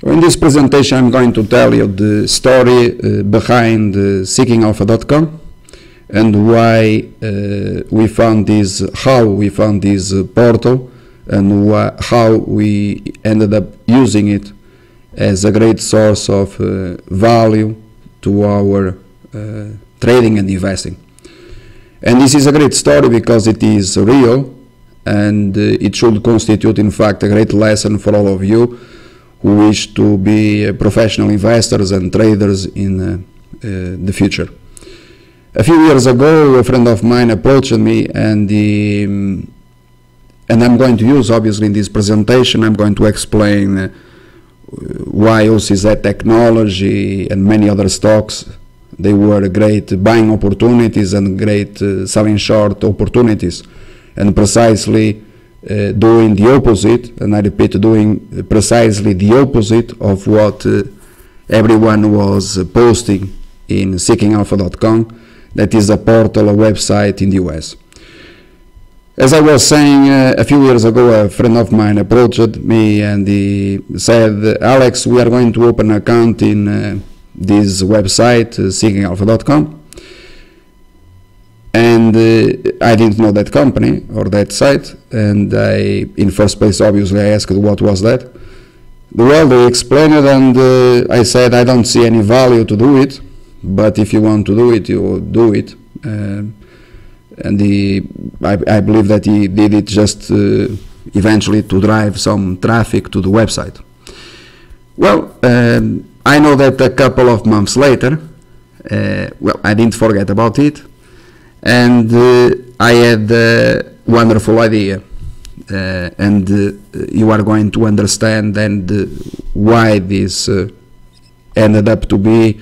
In this presentation, I'm going to tell you the story behind seekingalpha.com and why we found this, how we found this portal, and how we ended up using it as a great source of value to our trading and investing. And this is a great story because it is real, and it should constitute, in fact, a great lesson for all of you who wish to be professional investors and traders in the future. A few years ago, a friend of mine approached me, and I'm going to use, obviously, in this presentation, I'm going to explain why OCZ technology and many other stocks, they were great buying opportunities and great selling short opportunities, and precisely doing the opposite, and I repeat, doing precisely the opposite of what everyone was posting in seekingalpha.com, that is a portal, a website in the US. As I was saying, a few years ago, a friend of mine approached me and he said, Alex, we are going to open an account in this website, seekingalpha.com. And I didn't know that company or that site, and in first place, obviously, I asked what was that. Well, they explained it, and I said, I don't see any value to do it, but if you want to do it, you do it. And I believe that he did it just eventually to drive some traffic to the website. Well, I know that a couple of months later, well, I didn't forget about it, and I had a wonderful idea, and you are going to understand and why this ended up to be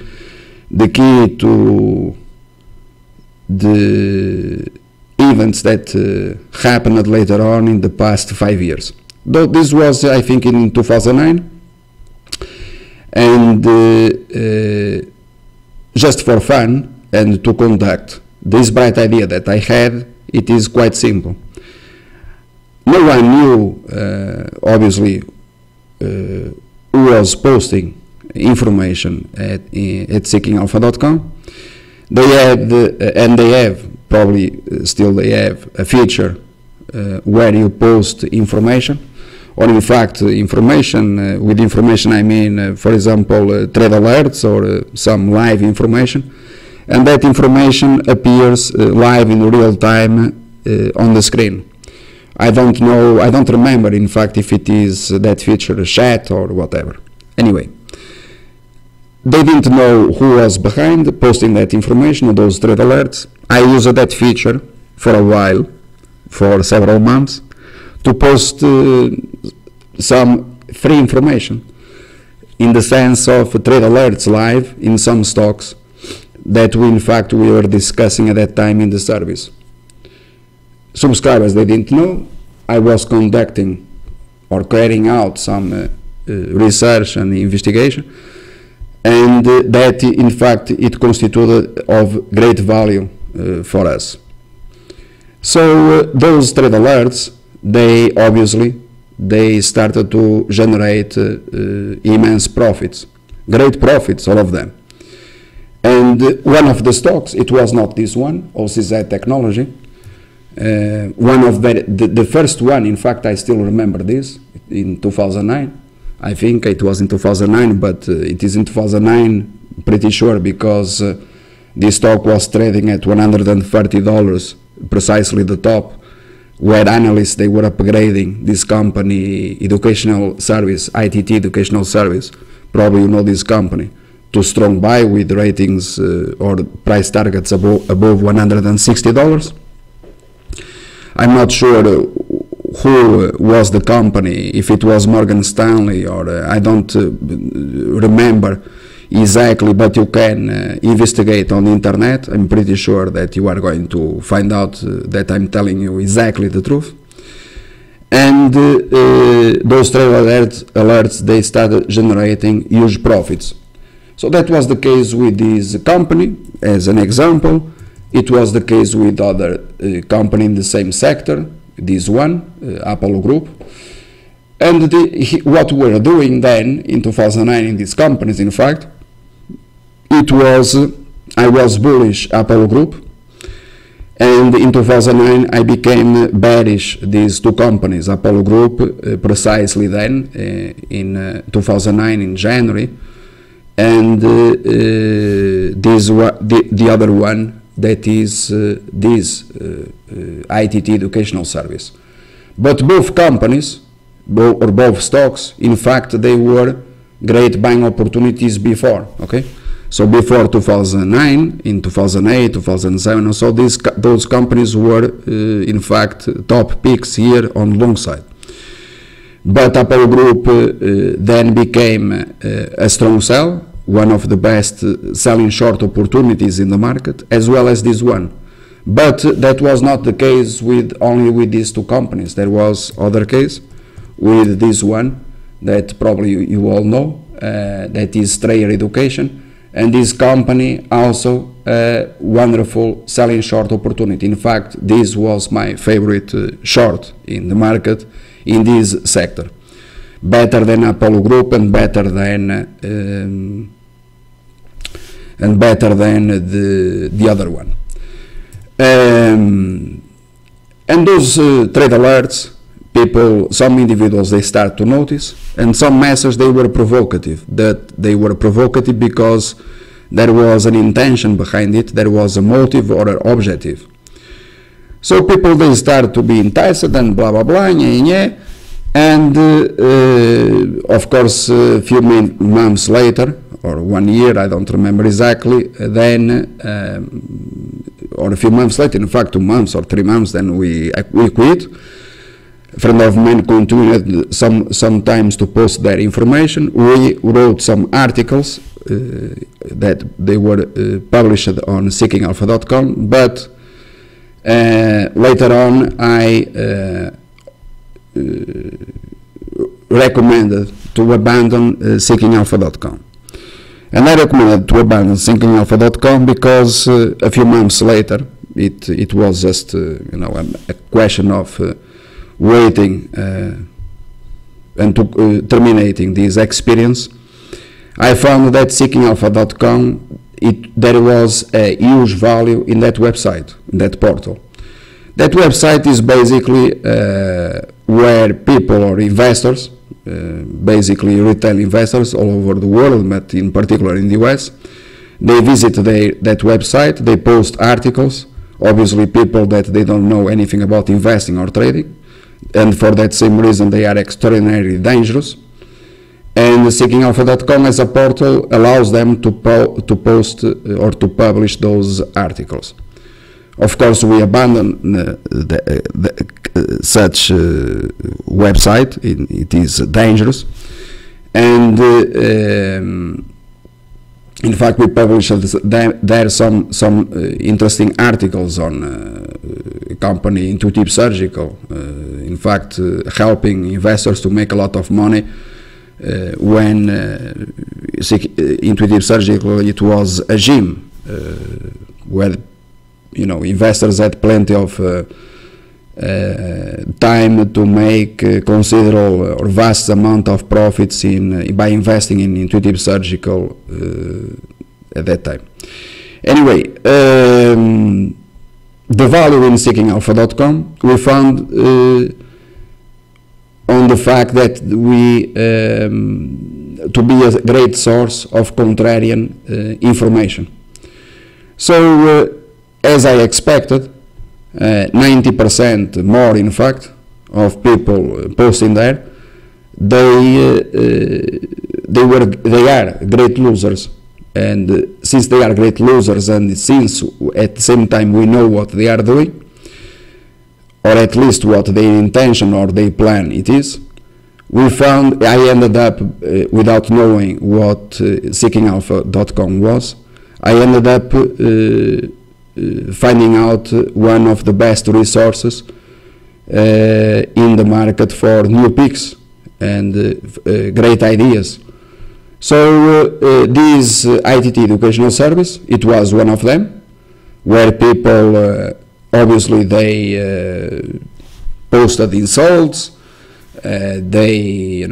the key to the events that happened later on in the past 5 years. Though this was, I think, in 2009, and just for fun and to conduct this bright idea that I had, it is quite simple. No one knew, obviously, who was posting information at seekingalpha.com. They had, and they have, probably still they have, a feature where you post information, or in fact information, with information I mean, for example, trade alerts or some live information, and that information appears live in real time on the screen. I don't know, I don't remember, in fact, if it is that feature, chat or whatever. Anyway, they didn't know who was behind posting that information, those trade alerts. I used that feature for a while, for several months, to post some free information, in the sense of trade alerts live in some stocks that we were discussing at that time in the service. Subscribers, they didn't know. I was conducting or carrying out some research and investigation, and that in fact it constituted of great value for us. So those trade alerts, they obviously started to generate immense profits, great profits, all of them. And one of the stocks, it was not this one, OCZ Technology, one of the first one, in fact, I still remember this, in 2009. I think it was in 2009, but it is in 2009, pretty sure, because this stock was trading at $130, precisely the top, where analysts, they were upgrading this company, educational service, ITT educational service, probably you know this company, to strong buy with ratings or price targets above $160. I'm not sure who was the company, if it was Morgan Stanley or I don't remember exactly, but you can investigate on the internet. I'm pretty sure that you are going to find out that I'm telling you exactly the truth. And those trade alerts, they started generating huge profits. So that was the case with this company, as an example. It was the case with other company in the same sector, this one, Apple Group. And what we're doing then in 2009 in these companies, in fact, it was, I was bullish Apollo Group, and in 2009 I became bearish these two companies, Apollo Group, precisely then, in 2009 in January, and the other one, that is this ITT Educational Service. But both companies, or both stocks, in fact, they were great buying opportunities before, okay? So before 2009, in 2008, 2007, so those companies were, in fact, top picks here on long side. But Apollo Group then became a strong sell, one of the best selling short opportunities in the market, as well as this one. But that was not the case only with these two companies. There was other case with this one that probably you all know, that is Strayer Education. And this company also a wonderful selling short opportunity. In fact, this was my favorite short in the market in this sector. Better than Apollo Group and better than the other one. And those trade alerts, some individuals, they start to notice, and some messages, they were provocative. That they were provocative because there was an intention behind it, there was a motive or an objective. So people, they start to be enticed and blah blah blah, and of course a few months later, or 1 year, I don't remember exactly, then or a few months later, in fact 2 months or 3 months, then we quit. A friend of mine continued sometimes to post their information. We wrote some articles that they were published on seekingalpha.com, but later on I recommended to abandon seekingalpha.com. And I recommended to abandon seekingalpha.com because a few months later, it was just a question of waiting and terminating this experience. I found that seekingalpha.com, there was a huge value in that website, in that portal. That website is basically where people or investors, basically retail investors all over the world, but in particular in the US, they visit that website, they post articles, obviously people that they don't know anything about investing or trading, and for that same reason they are extraordinarily dangerous. And seekingalpha.com as a portal allows them to post or to publish those articles. Of course, we abandon such website. It is dangerous, and in fact, we published there some interesting articles on company Intuitive Surgical. In fact, helping investors to make a lot of money. When Intuitive Surgical, it was a gym where investors had plenty of time to make considerable or vast amount of profits by investing in Intuitive Surgical at that time. Anyway, the value in seekingalpha.com we found on the fact that to be a great source of contrarian information. So as I expected, 90% more, in fact, of people posting there, they are great losers. And since they are great losers, and since at the same time we know what they are doing, or at least what their intention or their plan it is, I ended up, without knowing what seekingalpha.com was, I ended up finding out one of the best resources in the market for new picks and great ideas. So this ITT Educational Service, it was one of them, where people obviously they posted insults, they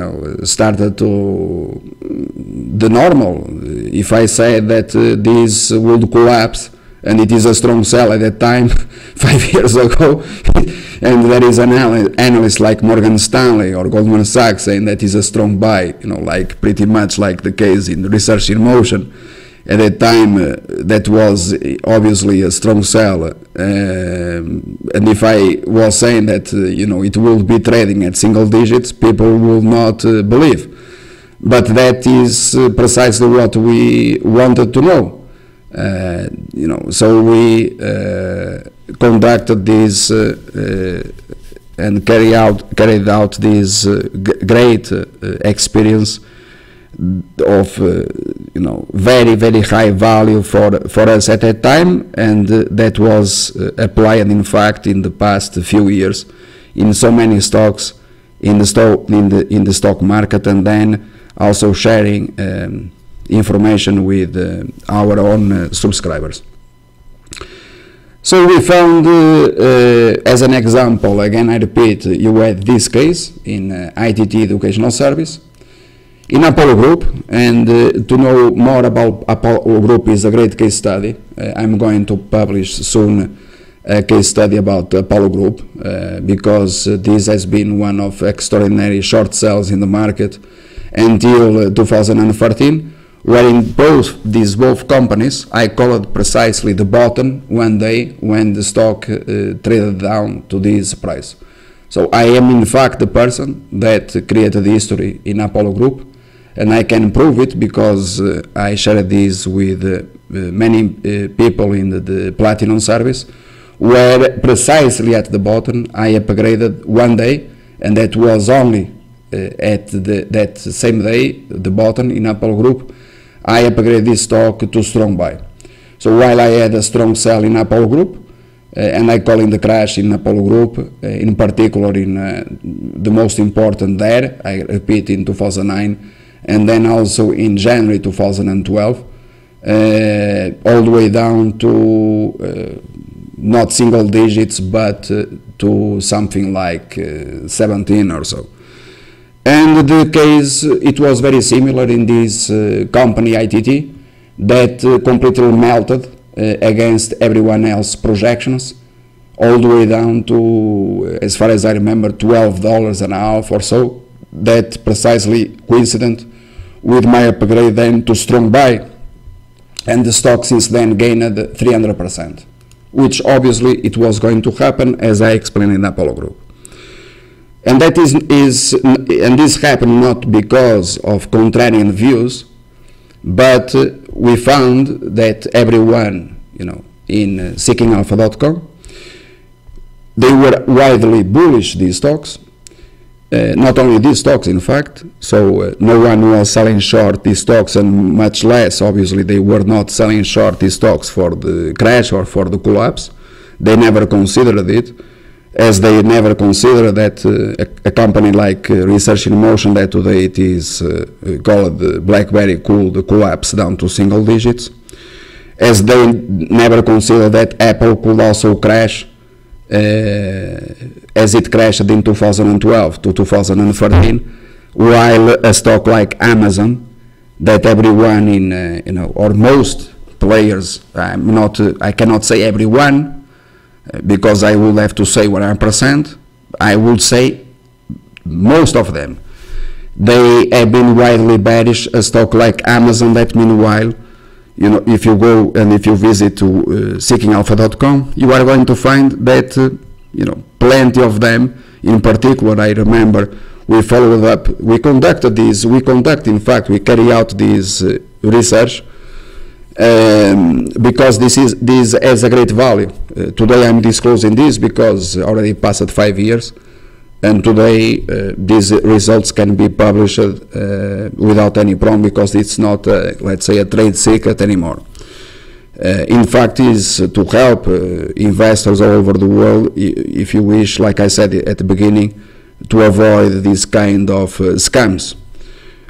started to the normal. If I say that this would collapse, and it is a strong sell at that time 5 years ago, and there is an analyst like Morgan Stanley or Goldman Sachs saying that is a strong buy, like pretty much like the case in Research in Motion. At that time, that was obviously a strong sell, and if I was saying that it will be trading at single digits, people will not believe. But that is precisely what we wanted to know. So we conducted this and carried out this great experience of very, very high value for us at that time, and that was applied in fact in the past few years in so many stocks in the stock market, and then also sharing information with our own subscribers. So we found, as an example, again I repeat, you had this case in ITT Educational Service, in Apollo Group, and to know more about Apollo Group is a great case study. I'm going to publish soon a case study about Apollo Group, because this has been one of extraordinary short sells in the market until 2013, wherein these both companies, I call it precisely the bottom one day when the stock traded down to this price. So I am in fact the person that created the history in Apollo Group, and I can prove it because I shared this with many people in the Platinum service, where precisely at the bottom I upgraded one day, and that was only at that same day, the bottom in Apollo Group, I upgraded this stock to strong buy. So while I had a strong sell in Apollo Group, and I call in the crash in Apollo Group, in particular in the most important there, I repeat, in 2009, and then also in January 2012, all the way down to not single digits, but to something like 17 or so. And the case, it was very similar in this company ITT, that completely melted against everyone else's projections, all the way down to, as far as I remember, $12.50 or so. That precisely coincident with my upgrade then to strong buy, and the stock since then gained 300%, which obviously it was going to happen, as I explained in Apollo Group. And that and this happened not because of contrarian views, but we found that everyone, in seekingalpha.com, they were widely bullish these stocks. Not only these stocks, in fact, so no one was selling short these stocks, and much less, obviously, they were not selling short these stocks for the crash or for the collapse. They never considered it, as they never considered that a company like Research in Motion, that today it is called BlackBerry, could collapse down to single digits, as they never considered that Apple could also crash, as it crashed in 2012 to 2013, while a stock like Amazon, that everyone in or most players, I cannot say everyone, because I would have to say 100%, I would say most of them, they have been widely bearish. A stock like Amazon, that meanwhile, if you go and if you visit to seekingalpha.com, you are going to find that plenty of them. In particular, I remember we followed up, we carry out this research, because this has a great value. Today I'm disclosing this because already passed 5 years, and today these results can be published without any problem, because it's not, let's say, a trade secret anymore. In fact, is to help investors all over the world, if you wish, like I said at the beginning, to avoid this kind of scams.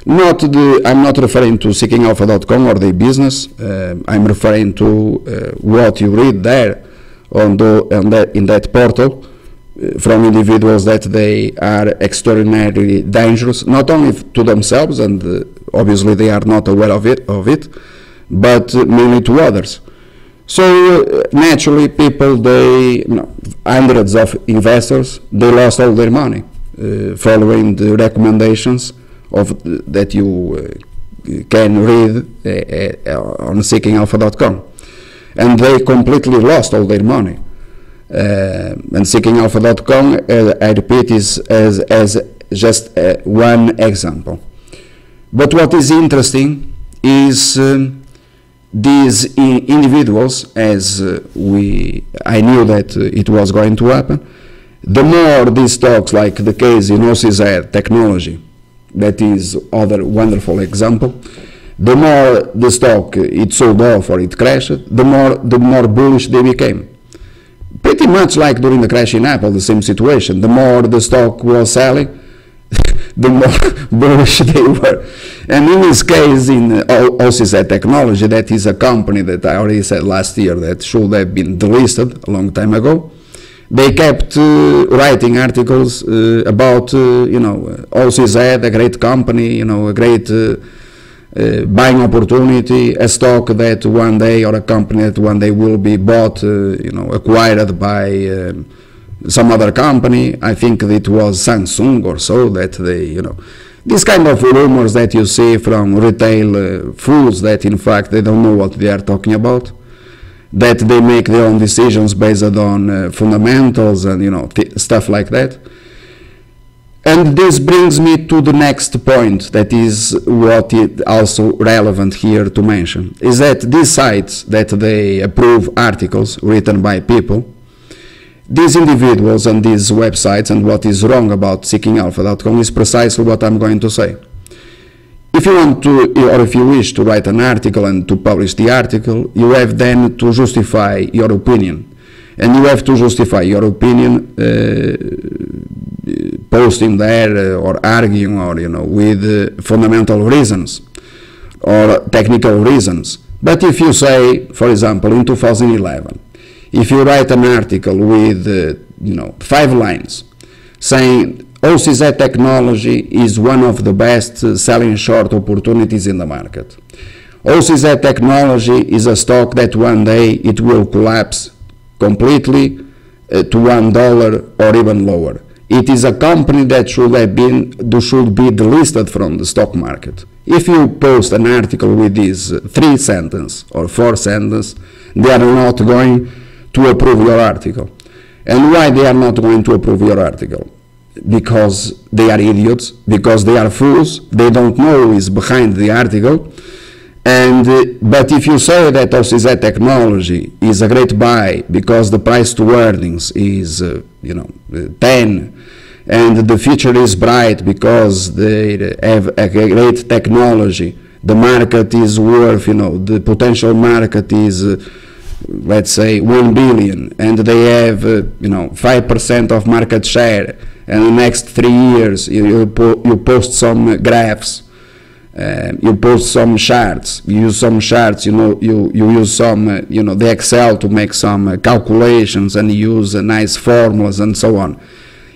I'm not referring to seekingalpha.com or the business. I'm referring to what you read there in that portal, from individuals that they are extraordinarily dangerous, not only to themselves, and obviously they are not aware of it, but mainly to others. So naturally, people, hundreds of investors, they lost all their money following the recommendations that you can read on seekingalpha.com, and they completely lost all their money. And seekingalpha.com, I repeat, is as just one example. But what is interesting is these individuals, as I knew that it was going to happen, the more these stocks, like the case in OCZ Technology, that is other wonderful example, the more the stock it sold off or it crashed, the more bullish they became. Pretty much like during the crash in Apple, the same situation. The more the stock was selling, the more bullish they were. And in this case, in OCZ Technology, that is a company that I already said last year that should have been delisted a long time ago, they kept writing articles about, OCZ, a great company, a great buying opportunity, a stock that one day, or a company that one day will be bought, acquired by some other company. I think it was Samsung or so, that they, these kind of rumors that you see from retail fools that in fact they don't know what they are talking about, that they make their own decisions based on fundamentals and stuff like that. And this brings me to the next point, that is what is also relevant here to mention, is that these sites that they approve articles written by people, these individuals and these websites, and what is wrong about seekingalpha.com is precisely what I'm going to say. If you want to, or if you wish to write an article and to publish the article, you have then to justify your opinion. And you have to justify your opinion posting there or arguing or with fundamental reasons or technical reasons. But if you say, for example, in 2011, if you write an article with 5 lines saying OCZ Technology is one of the best selling short opportunities in the market, OCZ Technology is a stock that one day it will collapse completely to $1 or even lower. It is a company that should be delisted from the stock market. If you post an article with these 3 sentences or 4 sentences, they are not going to approve your article. And why they are not going to approve your article? Because they are idiots, because they are fools, they don't know who is behind the article. But if you say that OCZ Technology is a great buy because the price to earnings is 10, and the future is bright because they have a great technology, the market is worth, the potential market is let's say 1 billion, and they have 5% of market share, and the next 3 years you post some graphs. You post some charts, you use some charts, you use some, the Excel to make some calculations and use nice formulas and so on.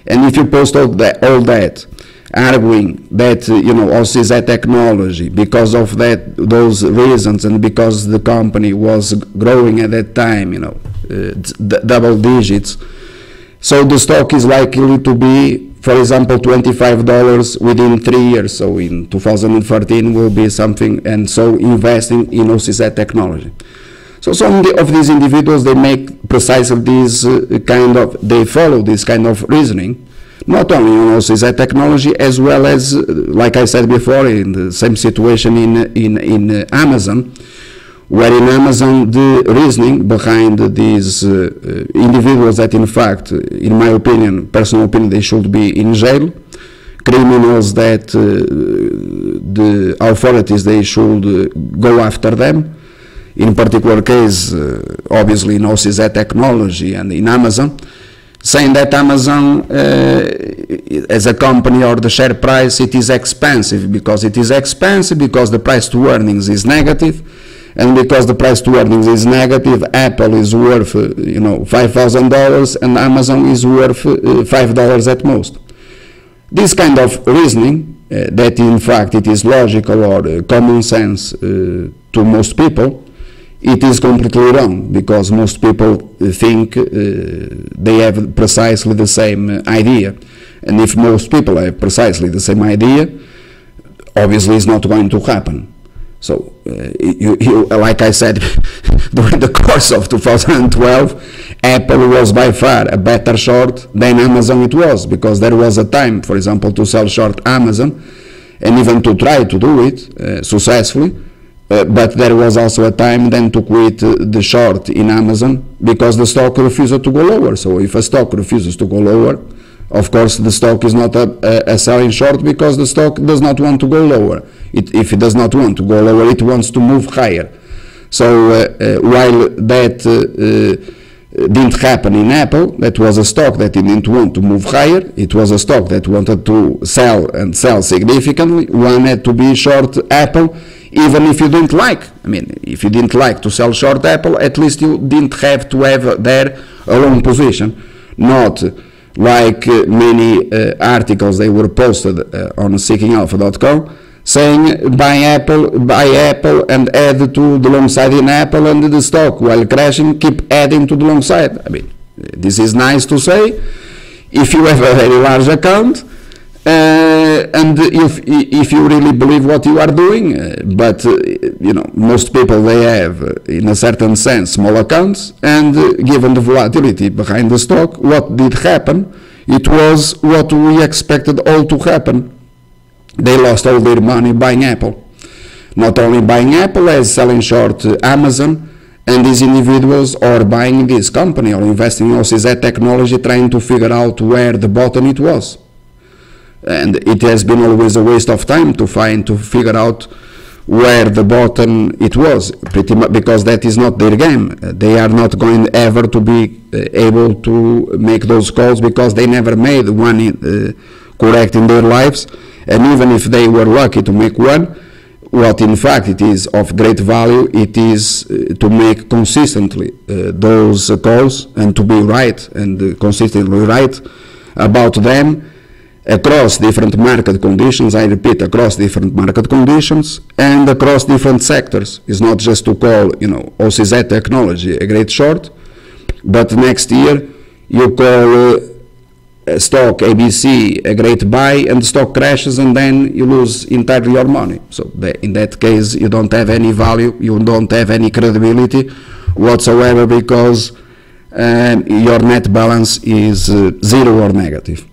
And if you post all that arguing that, OCZ Technology, because of those reasons and because the company was growing at that time, double digits, so the stock is likely to be, for example, $25 within 3 years. So in 2013 will be something, and so investing in OCZ Technology. So some of these individuals, they make precisely this they follow this kind of reasoning, not only on OCZ Technology, as well as, like I said before, in the same situation in Amazon, where in Amazon the reasoning behind these individuals that in fact, in my opinion, personal opinion, they should be in jail, criminals that the authorities, they should go after them, in particular case, obviously in OCZ Technology and in Amazon, saying that Amazon as a company or the share price, it is expensive because the price to earnings is negative, and because the price to earnings is negative, Apple is worth $5,000 and Amazon is worth $5 at most. This kind of reasoning, that in fact it is logical or common sense to most people, it is completely wrong, because most people think they have precisely the same idea, and if most people have precisely the same idea, obviously it's not going to happen. So, like I said, during the course of 2012, Apple was by far a better short than Amazon it was, because there was a time, for example, to sell short Amazon, and even to try to do it successfully, but there was also a time then to quit the short in Amazon, because the stock refused to go lower. So if a stock refuses to go lower, of course the stock is not a selling short, because the stock does not want to go lower. If it does not want to go lower, it wants to move higher. So while that didn't happen in Apple, that was a stock that didn't want to move higher, it was a stock that wanted to sell and sell significantly. One had to be short Apple, even if you didn't like. I mean, if you didn't like to sell short Apple, at least you didn't have to have there a long position. Not like many articles they were posted on seekingalpha.com saying buy Apple and add to the long side in Apple, and the stock while crashing keep adding to the long side. I mean, this is nice to say if you have a very large account and if you really believe what you are doing, but most people, they have in a certain sense small accounts, and given the volatility behind the stock, what did happen? It was what we expected all to happen. They lost all their money buying Apple. Not only buying Apple, as selling short Amazon, and these individuals are buying this company or investing in OCZ technology, trying to figure out where the bottom it was. And it has been always a waste of time to figure out where the bottom it was, pretty much, because that is not their game. They are not going ever to be able to make those calls, because they never made one correct in their lives. And even if they were lucky to make one, what in fact it is of great value, it is to make consistently those calls, and to be right and consistently right about them across different market conditions. I repeat, across different market conditions and across different sectors. It's not just to call OCZ technology a great short, but next year you call stock ABC a great buy, and the stock crashes, and then you lose entirely your money. So in that case, you don't have any value, you don't have any credibility whatsoever, because your net balance is zero or negative.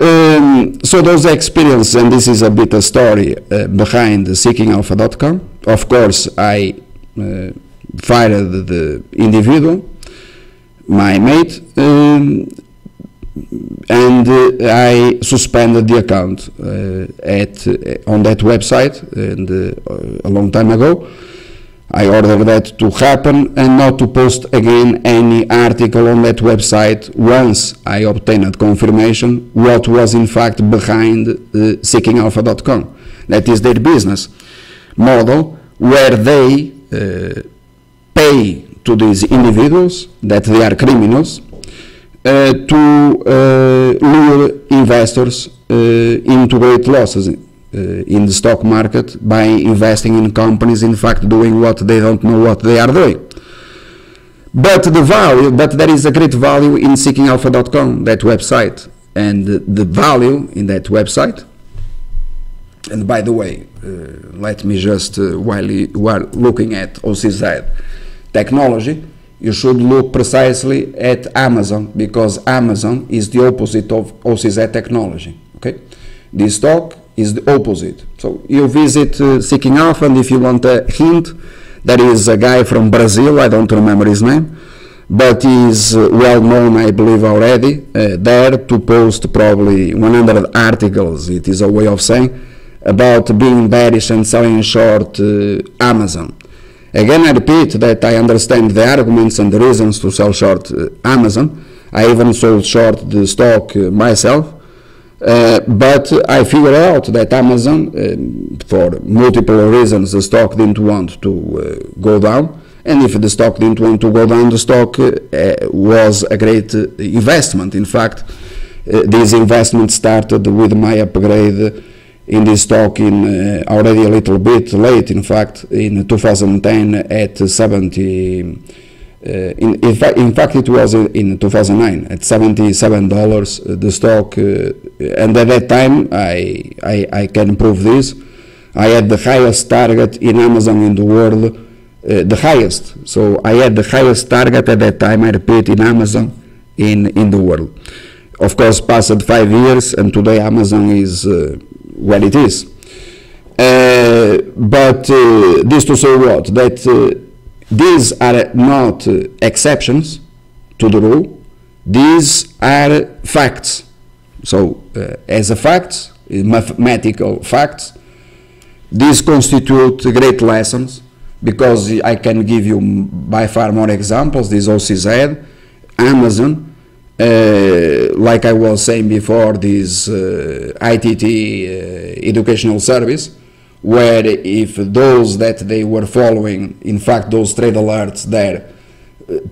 So those experiences, and this is a bit a story behind seekingalpha.com. Of course, I fired the individual, my mate, and I suspended the account on that website, and a long time ago. I ordered that to happen, and not to post again any article on that website once I obtained confirmation what was in fact behind seekingalpha.com. That is their business model, where they pay to these individuals that they are criminals to lure investors into great losses in the stock market by investing in companies in fact doing what they don't know what they are doing. But there is a great value in seekingalpha.com, that website, and the value in that website. And by the way, let me just, while you are looking at OCZ technology, you should look precisely at Amazon, because Amazon is the opposite of OCZ technology. Okay, this stock is the opposite. So you visit Seeking Alpha, and if you want a hint, there is a guy from Brazil, I don't remember his name, but he's well known, I believe, already, there to post probably 100 articles, it is a way of saying, about being bearish and selling short Amazon. Again, I repeat that I understand the arguments and the reasons to sell short Amazon. I even sold short the stock myself, But I figured out that Amazon, for multiple reasons, the stock didn't want to go down. And if the stock didn't want to go down, the stock was a great investment. In fact, this investment started with my upgrade in this stock in already a little bit late, in fact, in 2010 at 70. In fact, it was in 2009 at $77 the stock, and at that time I can prove this. I had the highest target in Amazon in the world, the highest. So I had the highest target at that time. I repeat, in Amazon in the world. Of course, passed 5 years, and today Amazon is where it is. But this to say what? That these are not exceptions to the rule. These are facts. So, as a fact, mathematical facts, these constitute great lessons, because I can give you by far more examples. This OCZ, Amazon, like I was saying before, this ITT educational service, where if those that they were following, in fact, those trade alerts there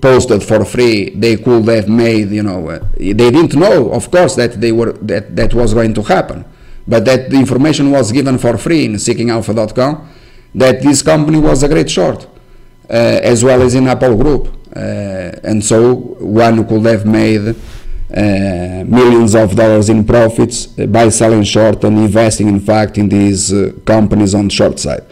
posted for free, they could have made, they didn't know, of course, that that was going to happen, but that the information was given for free in seekingalpha.com, that this company was a great short, as well as in Apple Group, and so one could have made millions of dollars in profits by selling short and investing, in fact, in these companies on the short side.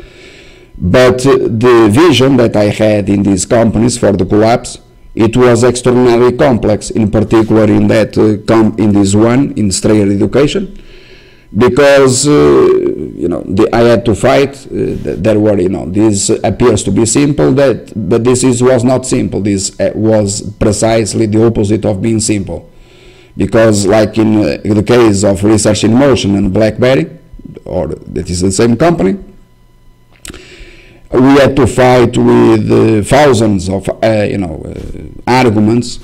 But the vision that I had in these companies for the collapse, it was extraordinarily complex, in particular in that in this one, in Strayer Education, because I had to fight. There were, this appears to be simple, but this was not simple. This was precisely the opposite of being simple. Because, like in the case of Research in Motion and BlackBerry, or that is the same company, we had to fight with thousands of arguments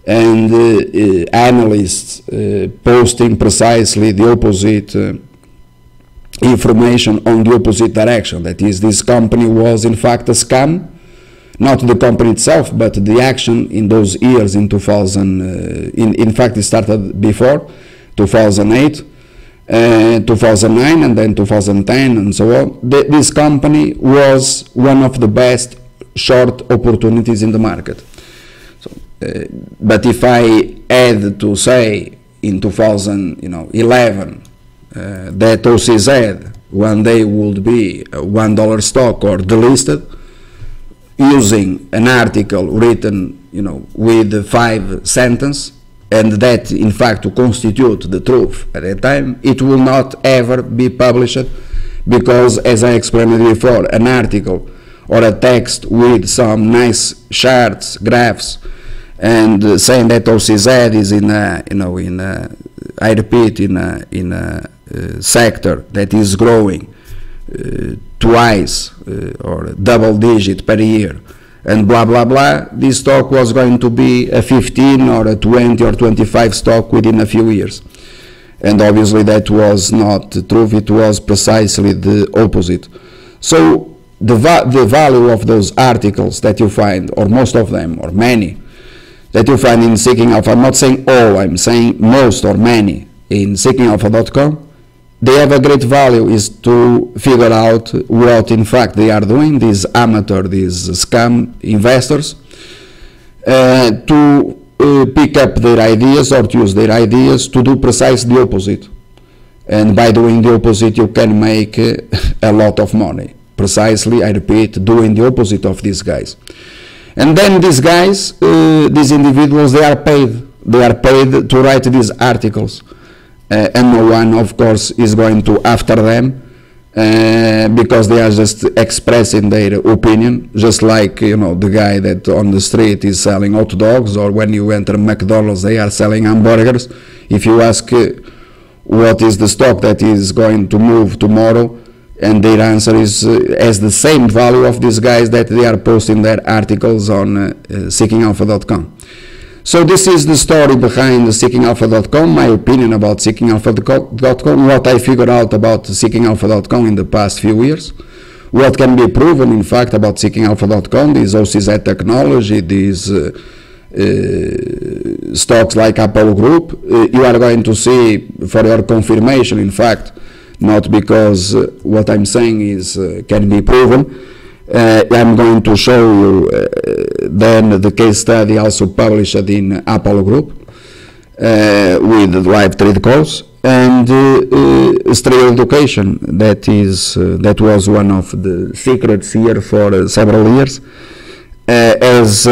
and analysts posting precisely the opposite information on the opposite direction. That is, this company was in fact a scam. Not the company itself, but the action in those years in 2000, in fact it started before, 2008, 2009, and then 2010, and so on. This company was one of the best short opportunities in the market. So, but if I had to say in 2011 that OCZ one day would be a $1 stock or delisted, using an article written, with 5 sentences, and that, in fact, to constitute the truth at that time, it will not ever be published, because, as I explained before, an article or a text with some nice charts, graphs, and saying that OCZ is in a, I repeat, in a sector that is growing twice or double digit per year, and blah blah blah, this stock was going to be a 15 or a 20 or 25 stock within a few years. And obviously that was not the truth, it was precisely the opposite. So the value of those articles that you find, or most of them, or many, that you find in Seeking Alpha, I'm not saying all, I'm saying most or many, in seekingalpha.com, they have a great value, is to figure out what in fact they are doing, these amateur, these scam investors, to pick up their ideas or to use their ideas to do precisely the opposite. And by doing the opposite you can make a lot of money. Precisely, I repeat, doing the opposite of these guys. And then these guys, these individuals, they are paid to write these articles. And no one, of course, is going to after them because they are just expressing their opinion, just like, the guy that on the street is selling hot dogs, or when you enter McDonald's they are selling hamburgers. If you ask what is the stock that is going to move tomorrow, and their answer is has the same value of these guys that they are posting their articles on seekingalpha.com. So this is the story behind seekingalpha.com, my opinion about seekingalpha.com, what I figured out about seekingalpha.com in the past few years, what can be proven in fact about seekingalpha.com, this OCZ technology, these stocks like Apollo Group. You are going to see for your confirmation, in fact, not because what I'm saying is can be proven. I'm going to show you then the case study also published in Apollo Group with live trade calls, and Straight Education, that was one of the secrets here for several years, as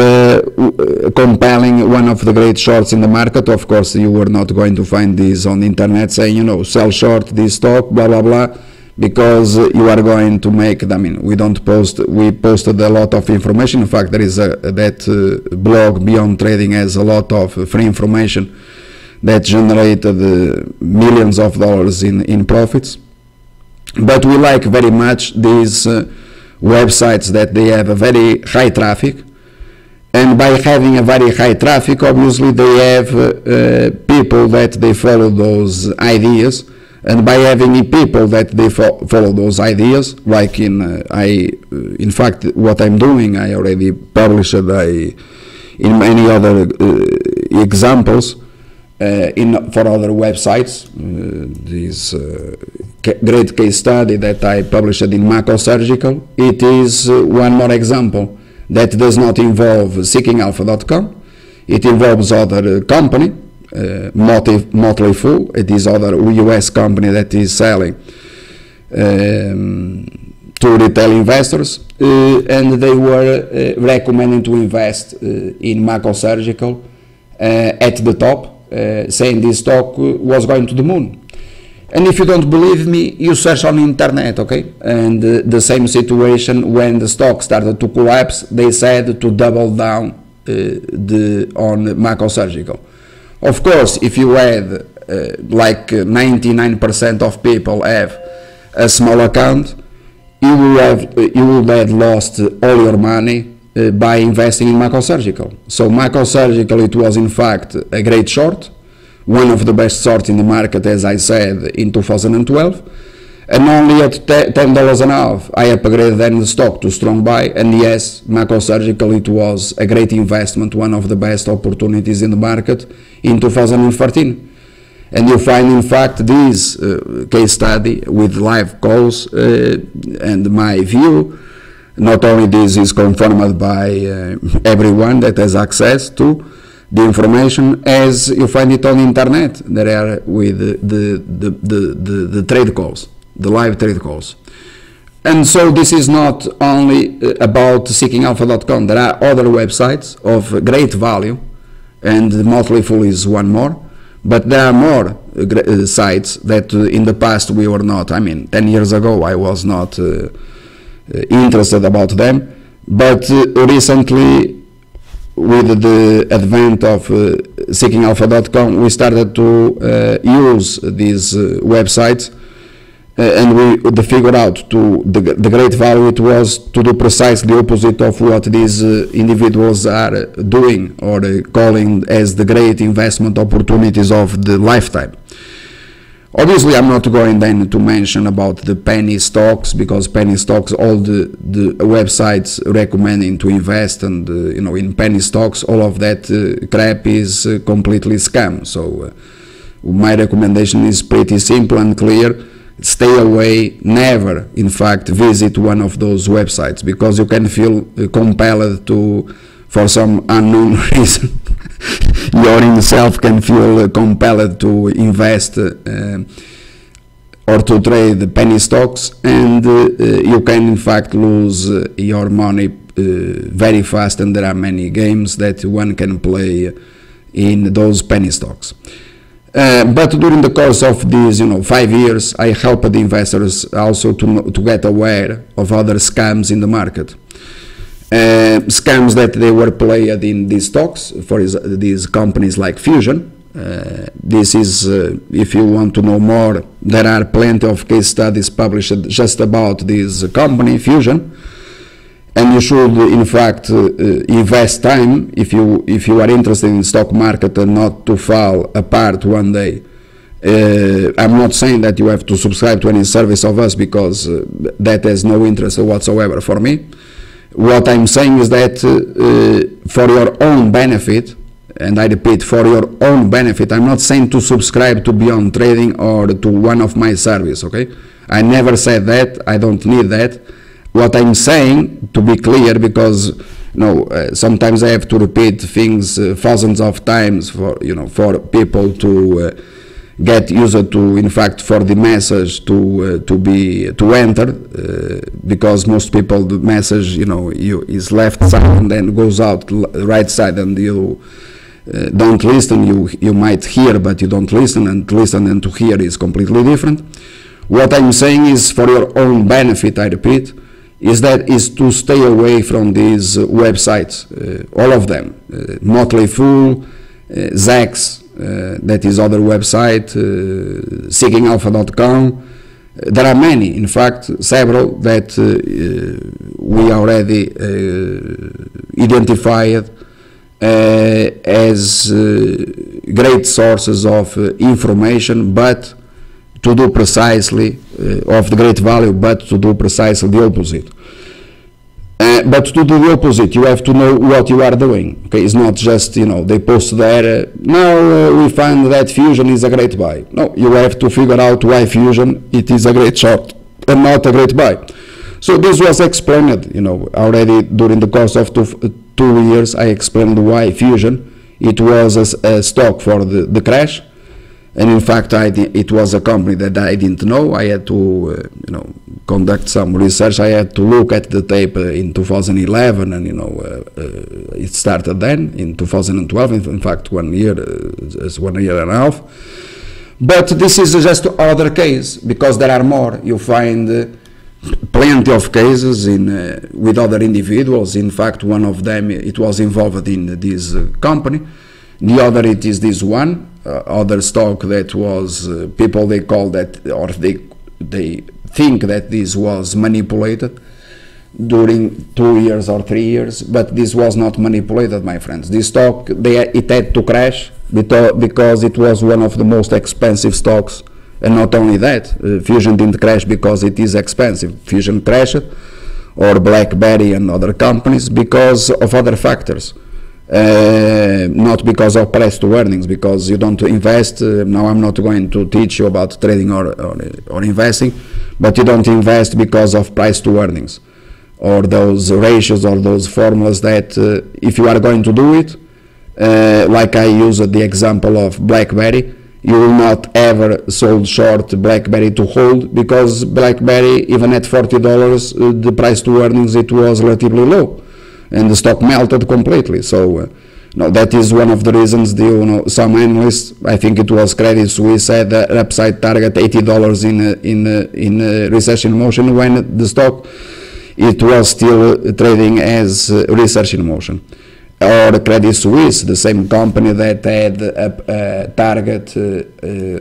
compelling one of the great shorts in the market. Of course, you were not going to find this on the internet saying, you know, sell short this stock, blah blah blah, because you are going to make, I mean, we posted a lot of information. In fact, there is that blog Beyond Trading has a lot of free information that generated millions of dollars in profits. But we like very much these websites that they have a very high traffic, and by having a very high traffic, obviously they have people that they follow those ideas. And by having people that they follow those ideas, like in fact, what I'm doing, I already published in many other examples for other websites. This great case study that I published in Mako Surgical, it is one more example that does not involve seekingalpha.com. It involves other company. Motley, this other US company that is selling to retail investors, and they were recommending to invest in Mako Surgical at the top, saying this stock was going to the moon. And if you don't believe me, you search on the internet, okay? And the same situation when the stock started to collapse, they said to double down on Mako Surgical. Of course, if you had like 99% of people have a small account, you would have lost all your money by investing in Mako Surgical. So Mako Surgical, it was in fact a great short, one of the best shorts in the market, as I said, in 2012, and only at $10 an hour I upgraded then the stock to strong buy. And yes, Mako Surgical, it was a great investment, one of the best opportunities in the market in 2014. And you find in fact this case study with live calls and my view. Not only this is confirmed by everyone that has access to the information, as you find it on the internet. There are with the trade calls, the live trade calls. And so this is not only about seekingalpha.com. There are other websites of great value, and Motley is one more, but there are more sites that in the past we were not. I mean, 10 years ago I was not interested about them, but recently with the advent of seekingalpha.com, we started to use these websites, and we figured out to the great value it was to do precisely the opposite of what these individuals are doing or calling as the great investment opportunities of the lifetime. Obviously, I'm not going then to mention about the penny stocks, because penny stocks, all the websites recommending to invest and you know, in penny stocks, all of that crap is completely scam. So my recommendation is pretty simple and clear. Stay away, never in fact visit one of those websites, because you can feel compelled to, for some unknown reason, you yourself can feel compelled to invest or to trade penny stocks, and you can in fact lose your money very fast, and there are many games that one can play in those penny stocks. But during the course of these 5 years, I helped the investors also to get aware of other scams in the market. Scams that they were played in these stocks, for these companies like Fusion. This is, if you want to know more, there are plenty of case studies published just about this company, Fusion. and you should in fact invest time if you are interested in stock market and not to fall apart one day. I'm not saying that you have to subscribe to any service of us, because that has no interest whatsoever for me. What I'm saying is that for your own benefit, and I repeat, for your own benefit, I'm not saying to subscribe to Beyond Trading or to one of my services, okay? I never said that. I don't need that. What I'm saying, to be clear, because sometimes I have to repeat things thousands of times for for people to get used to, in fact, for the message to enter, because most people, the message is left side and then goes out right side, and you don't listen. You might hear, but you don't listen, and listen and to hear is completely different. What I'm saying is, for your own benefit, I repeat, is to stay away from these websites, all of them, Motley Fool, Zax, that is other website, seekingalpha.com. There are many, in fact, several that we already identified as great sources of information, but to do precisely of the great value, but to do precisely the opposite. But to do the opposite, you have to know what you are doing. Okay, it's not just they post there. Now we find that Fusion is a great buy. No, you have to figure out why Fusion it is a great short and not a great buy. So this was explained, already during the course of 2 years. I explained why Fusion it was a stock for the crash. And in fact, it was a company that I didn't know. I had to, conduct some research. I had to look at the tape in 2011, and it started then in 2012. In fact, 1 year, 1 year and a half. But this is just other case, because there are more. You find plenty of cases with other individuals. In fact, one of them it was involved in this company. The other it is this one. Other stock that was people they call that, or they think that this was manipulated during 2 years or 3 years, but this was not manipulated, my friends. This stock it had to crash because it was one of the most expensive stocks, and not only that, Fusion didn't crash because it is expensive. Fusion crashed, or BlackBerry and other companies, because of other factors. Not because of price to earnings, because you don't invest. Now I'm not going to teach you about trading or investing, but you don't invest because of price to earnings, or those ratios or those formulas that if you are going to do it, like I used the example of BlackBerry, you will not ever sold short BlackBerry to hold, because BlackBerry, even at $40, the price to earnings it was relatively low, and the stock melted completely. So that is one of the reasons some analysts, I think it was Credit Suisse, had the upside target $80 in research in motion, when the stock it was still trading as research in motion. Or Credit Suisse, the same company that had a target,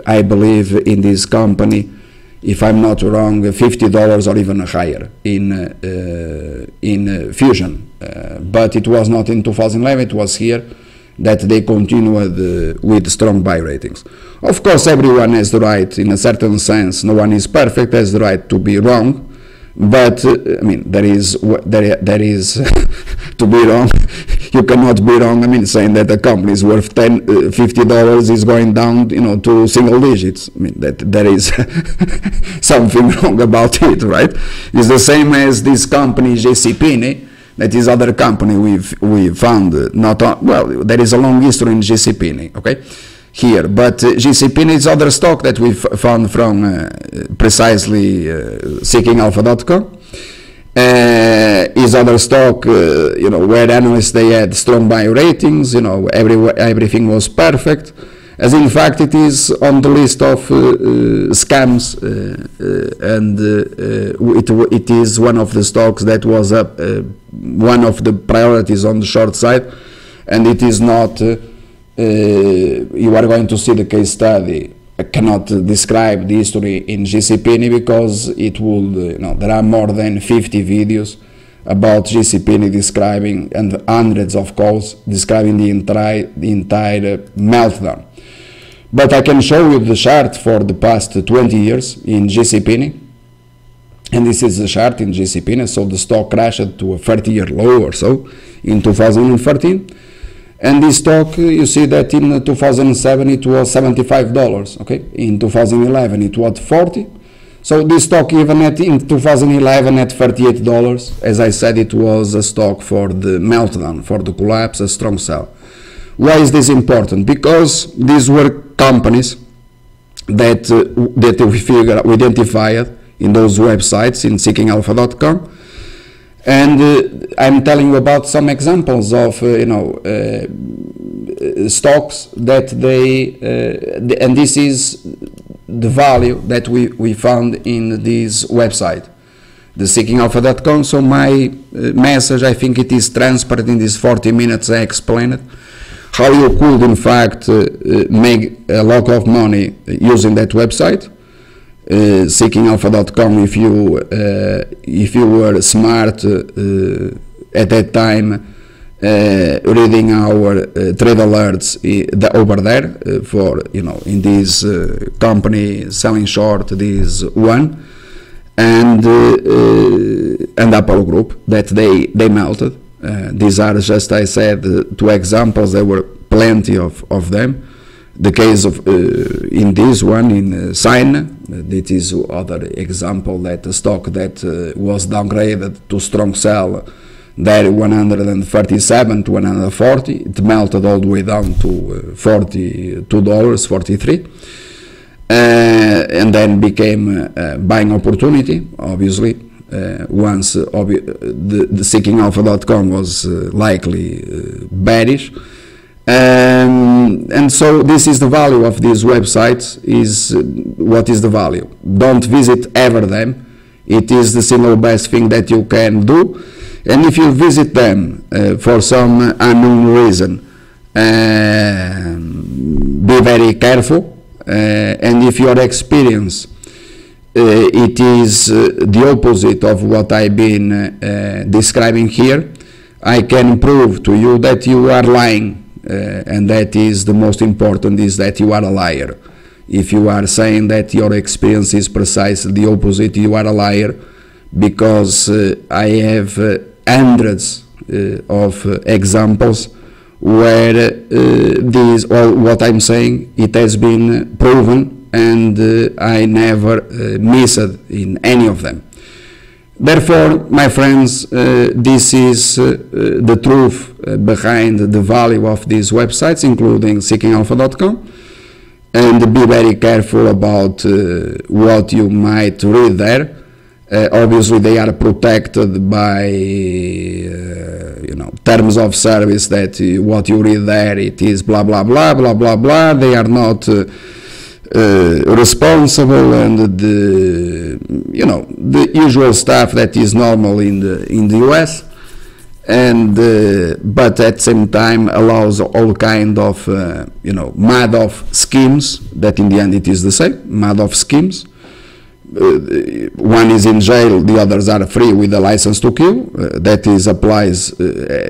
I believe in this company, if I'm not wrong, $50 or even higher in Fusion. But it was not in 2011, it was here that they continued with strong buy ratings. Of course, everyone has the right, in a certain sense, no one is perfect, has the right to be wrong, but I mean, there is to be wrong. You cannot be wrong. I mean, saying that a company is worth $50 is going down, to single digits. I mean, that there is something wrong about it, right? It's the same as this company JCPenney. That is other company we found well, there is a long history in JCPenney, okay, here, but JCPenney is other stock that we found from precisely seekingalpha.com. Is other stock, where analysts they had strong buy ratings, everything was perfect, as in fact it is on the list of scams, and it is one of the stocks that was up, one of the priorities on the short side, and it is not, you are going to see the case study. I cannot describe the history in JCPenney because it would, there are more than 50 videos about GCP describing, and hundreds of calls describing the entire meltdown. But I can show you the chart for the past 20 years in GCP, and this is the chart in GCP. So the stock crashed to a 30-year low or so in 2013, and this stock, you see that in 2007 it was $75. Okay, in 2011 it was 40. So this stock, even in 2011 at $38, as I said, it was a stock for the meltdown, for the collapse, a strong sell. Why is this important? Because these were companies that we identified in those websites, in seekingalpha.com, and I'm telling you about some examples of stocks that and this is the value that we found in this website, the seekingalpha.com. So my message, I think it is transparent. In these 40 minutes I explained it, how you could in fact make a lot of money using that website, seekingalpha.com. If you were smart at that time, reading our trade alerts over there for in this company selling short this one, and Apollo Group, that they melted. These are just, I said, two examples. There were plenty of them. The case of in this one, in Sign, that is other example, that the stock that was downgraded to strong sell, there 137 to 140, it melted all the way down to $42, 43, and then became a buying opportunity, obviously. Once the seekingalpha.com was likely bearish, and so this is the value of these websites. What is the value? Don't visit ever them. It is the single best thing that you can do. And if you visit them for some unknown reason, be very careful, and if your experience it is the opposite of what I've been describing here, I can prove to you that you are lying, and that is the most important, is that you are a liar. If you are saying that your experience is precisely the opposite, you are a liar, because I have hundreds of examples where these, or what I'm saying, it has been proven, and I never missed in any of them. Therefore, my friends, this is the truth behind the value of these websites, including seekingalpha.com, and be very careful about what you might read there. Obviously, they are protected by terms of service, that what you read there, it is blah blah blah blah blah blah. They are not responsible, and the usual stuff that is normal in the US, and but at the same time allows all kind of Madoff schemes, that in the end it is the same Madoff schemes. One is in jail, the others are free with a license to kill. That is applies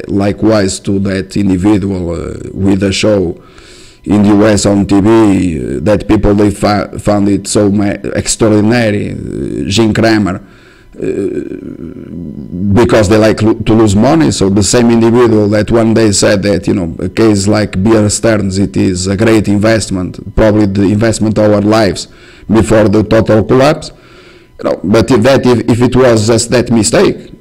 likewise to that individual with a show in the US on TV, that people they found it so extraordinary, Jim Cramer, because they like to lose money. So the same individual that one day said that a case like Bear Stearns, it is a great investment, probably the investment of our lives before the total collapse. But if it was just that mistake,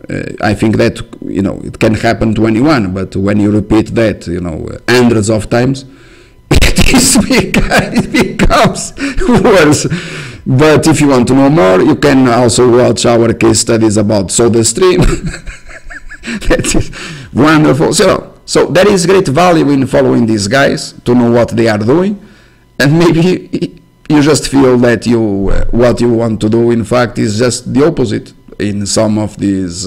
I think that it can happen to anyone. But when you repeat that hundreds of times, it becomes worse. But if you want to know more, you can also watch our case studies about SodaStream. That is wonderful. So there is great value in following these guys to know what they are doing, and maybe you just feel that what you want to do in fact is just the opposite in some of these,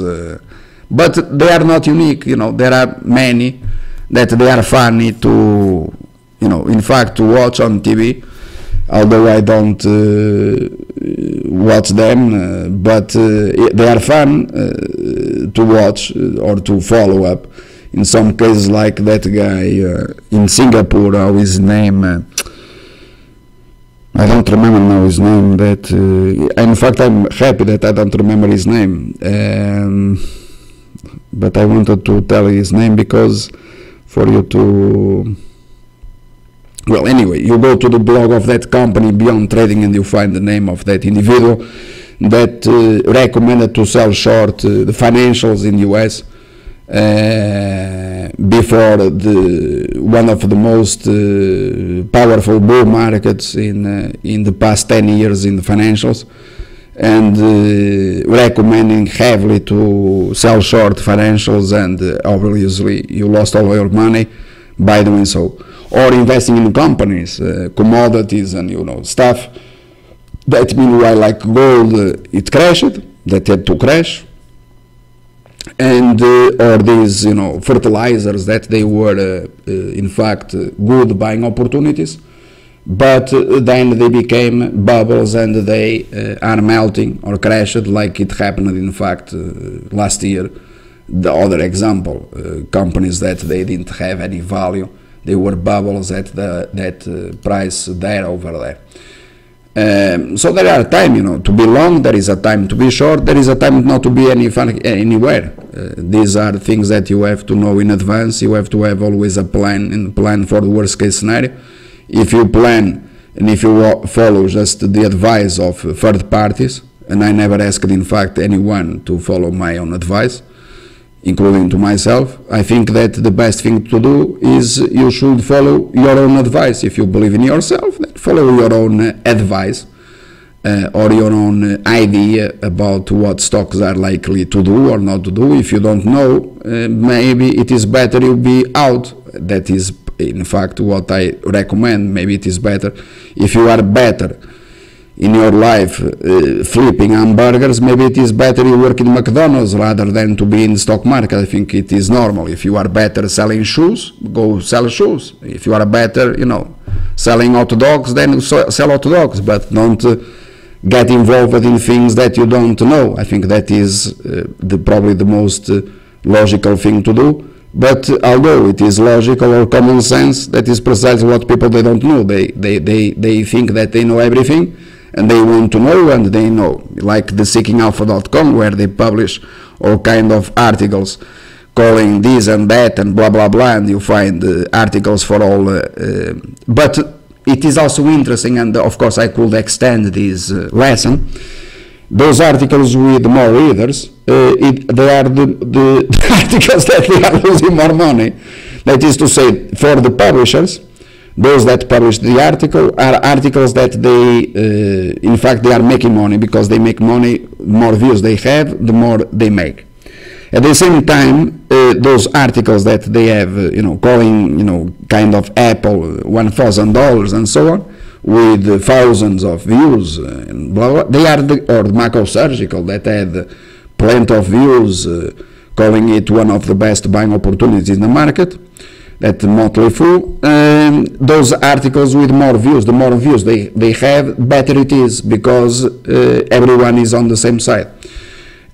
but they are not unique. There are many that they are funny to in fact to watch on TV, although I don't watch them, but they are fun to watch or to follow up. In some cases, like that guy in Singapore, how his name, I don't remember now his name, that in fact I'm happy that I don't remember his name, but I wanted to tell his name because for you to, well, anyway, you go to the blog of that company Beyond Trading and you find the name of that individual that recommended to sell short the financials in the US before one of the most powerful bull markets in the past 10 years in the financials, and recommending heavily to sell short financials, and obviously you lost all your money by doing so. Or investing in companies, commodities, and stuff that meanwhile, like gold, it crashed, that had to crash, and or these fertilizers that they were in fact good buying opportunities, but then they became bubbles and they are melting or crashed, like it happened in fact last year. The other example, companies that they didn't have any value, they were bubbles at that price there over there. So there are time, to be long, there is a time to be short, there is a time not to be anywhere. These are things that you have to know in advance. You have to have always a plan for the worst case scenario. If you plan and if you follow just the advice of third parties, and I never asked in fact anyone to follow my own advice, including to myself, I think that the best thing to do is you should follow your own advice. If you believe in yourself, then follow your own advice or your own idea about what stocks are likely to do or not to do. If you don't know, maybe it is better you be out. That is in fact what I recommend. Maybe it is better if you are better in your life flipping hamburgers, maybe it is better you work in McDonald's rather than to be in the stock market. I think it is normal. If you are better selling shoes, go sell shoes. If you are better, selling hot dogs, then sell hot dogs, but don't get involved in things that you don't know. I think that is probably the most logical thing to do. But although it is logical or common sense, that is precisely what people they don't know. They think that they know everything, and they want to know, and they know, like the seekingalpha.com, where they publish all kind of articles calling this and that and blah blah blah, and you find articles for all. But it is also interesting, and of course I could extend this lesson. Those articles with more readers, they are the articles that they are losing more money. That is to say, for the publishers, those that publish the article are articles that they, in fact, they are making money, because they make money, the more views they have, the more they make. At the same time, those articles that they have, calling, kind of Apple $1,000 and so on, with thousands of views and blah blah, they are or the Macro Surgical that had plenty of views, calling it one of the best buying opportunities in the market. That Motley full, those articles with more views, the more views they have, better it is, because everyone is on the same side.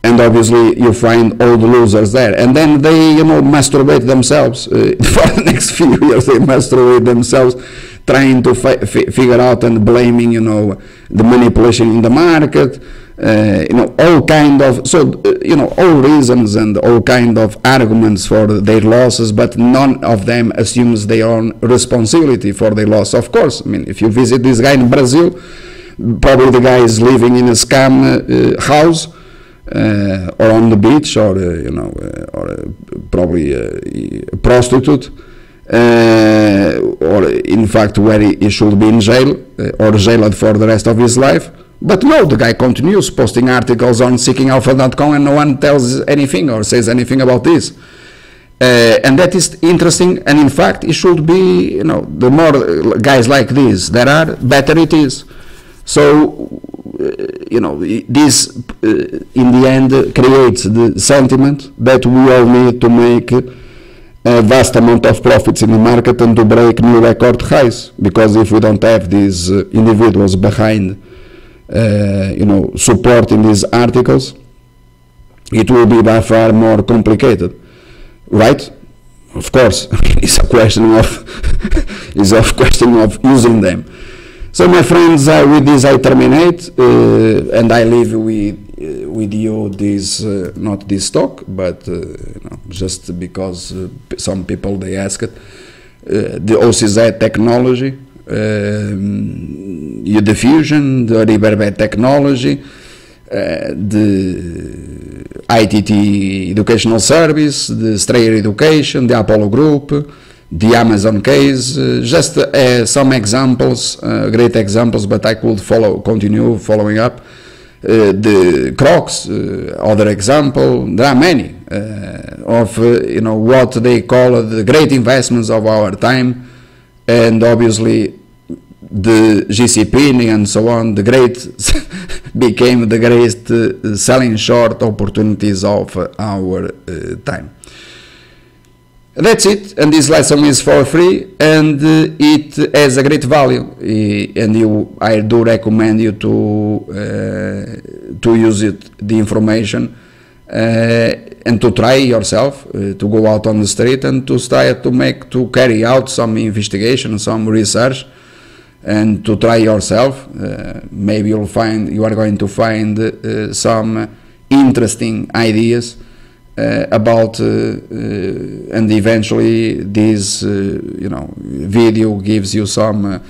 And obviously you find all the losers there, and then they masturbate themselves for the next few years. They masturbate themselves trying to figure out and blaming the manipulation in the market, all kind of, so all reasons and all kind of arguments for their losses, but none of them assumes their own responsibility for their loss. Of course, I mean, if you visit this guy in Brazil, probably the guy is living in a scam house, or on the beach, or probably a prostitute, or in fact where he should be in jail or jailed for the rest of his life. But no, the guy continues posting articles on seekingalpha.com, and no one tells anything or says anything about this. And that is interesting, and in fact it should be, the more guys like this there are, better it is. So this in the end creates the sentiment that we all need to make a vast amount of profits in the market and to break new record highs, because if we don't have these individuals behind supporting these articles, it will be by far more complicated, right? Of course, it's a question of using them. So my friends, with this I terminate, and I leave with you this not this talk, but just because some people they ask it, the OCZ technology, the diffusion, the reverberate technology, the ITT educational service, the Strayer education, the Apollo group, the Amazon case, just some examples, great examples, but I could continue following up. The Crocs, other example. There are many of what they call the great investments of our time, and obviously the GCP and so on, the great became the great selling short opportunities of our time. That's it, and this lesson is for free, and it has a great value, and I do recommend you to use the information and to try yourself, to go out on the street and to carry out some investigation, some research, and to try yourself. Maybe you are going to find some interesting ideas about and eventually this video gives you some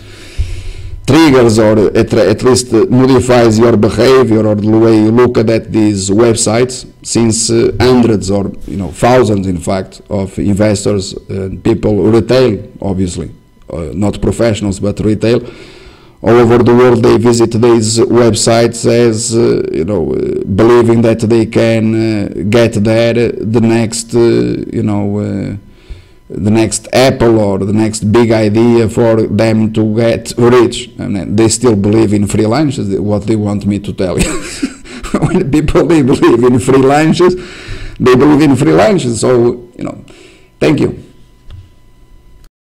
triggers, or at least modifies your behavior or the way you look at these websites, since hundreds or thousands in fact of investors and people, retail obviously, not professionals but retail, all over the world, they visit these websites as believing that they can get there the next Apple or the next big idea for them to get rich. And they still believe in free lunches. What they want me to tell you? When people they believe in free lunches, they believe in free lunches. So thank you.